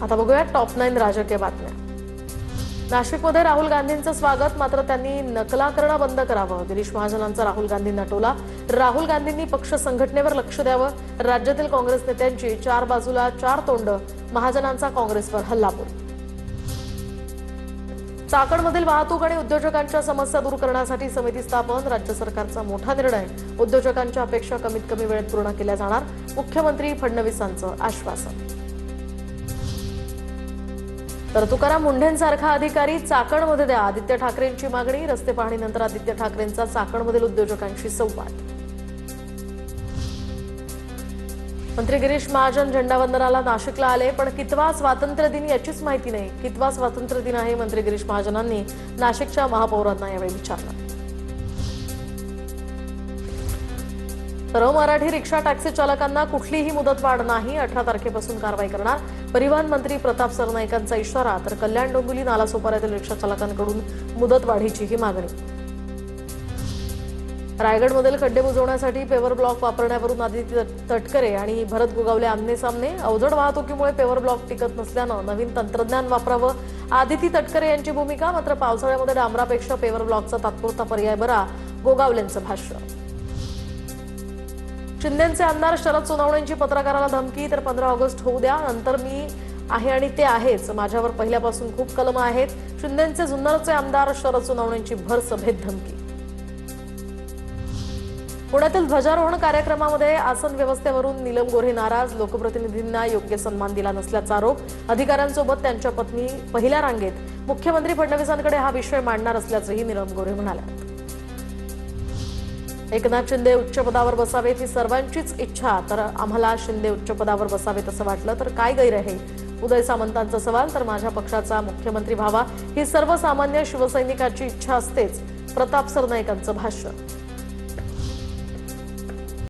आता बघूया टॉप 9 राजकीय बातम्या। नाशिकमध्ये राहुल गांधींचं स्वागत, मात्र त्यांनी नकला करणं बंद करावं। गिरीश महाजनांचा राहुल गांधींना टोला। राहुल गांधींनी पक्ष संघटनेवर लक्ष द्यावं। राज्यातील काँग्रेस नेत्यांची चार बाजूला चार तोंड, महाजनांचा काँग्रेसवर हल्लाबोल। चाकणमधील वाहतूक आणि उद्योजकांच्या समस्या दूर करण्यासाठी समिती स्थापन, राज्य सरकारचा मोठा निर्णय। उद्योजकांच्या अपेक्षा कमीत कमी वेळेत पूर्ण केल्या जाणार, मुख्यमंत्री फडणवीसांचं आश्वासन। तर तुकाराम मुंढेंसारखा अधिकारी चाकणमध्ये द्या, आदित्य ठाकरेंची मागणी। रस्ते पाहणीनंतर आदित्य ठाकरेंचा चाकणमधील उद्योजकांशी संवाद। मंत्री गिरीश महाजन झेंडावंदनाला नाशिकला आले, पण कितवा स्वातंत्र्य दिन याचीच माहिती नाही। कितवा स्वातंत्र्य दिन आहे, मंत्री गिरीश महाजनांनी नाशिकच्या महापौरांना यावेळी विचारलं। तर मराठी रिक्षा टॅक्सी चालकांना कुठलीही मुदतवाढ नाही, 18 तारखेपासून कारवाई करणार। परिवहन मंत्री प्रताप सरनाईकांचा इशारा। तर कल्याण डोंबिवली नालासोपाऱ्यातील रिक्षा चालकांकडून मुदतवाढीचीही मागणी। रायगडमधील खड्डे बुजवण्यासाठी पेवर ब्लॉक वापरण्यावरून आदिती तटकरे आणि भरत गोगावले आमने-सामने। अवजड वाहतुकीमुळे पेवर ब्लॉक टिकत नसल्यानं नवीन तंत्रज्ञान वापरावं, आदिती तटकरे यांची भूमिका। मात्र पावसाळ्यामध्ये डांबरापेक्षा पेवर ब्लॉकचा तात्पुरता पर्याय बरा, गोगावलेंचं भाष्य। शिंदेचे आमदार शरद सोनवणेंची पत्रकाराला धमकी। तर 15 ऑगस्ट होऊ द्या, नंतर मी आहे आणि ते आहेच, माझ्यावर पहिल्यापासून खूप कलम आहेत। शिंदेचे जुन्नरचे आमदार शरद सोनवणेंची भर सभेत धमकी। पुण्यातील ध्वजारोहण कार्यक्रमामध्ये आसन व्यवस्थेवरून नीलम गोऱ्हे नाराज, लोकप्रतिनिधींना योग्य सन्मान दिला नसल्याचा आरोप। अधिकाऱ्यांसोबत त्यांच्या पत्नी पहिल्या रांगेत, मुख्यमंत्री फडणवीसांकडे हा विषय मांडणार असल्याचंही नीलम गोऱ्हे म्हणाल्या। एकनाथ शिंदे उच्च पदावर बसावेत ही सर्वांचीच इच्छा, तर आम्हाला शिंदे उच्च पदावर बसावेत असं वाटलं तर काय गैर आहे, उदय सामंतांचा सवाल। तर माझ्या पक्षाचा मुख्यमंत्री व्हावा ही सर्वसामान्य शिवसैनिकाची इच्छा असतेच, प्रताप सरनाईकांचं भाष्य।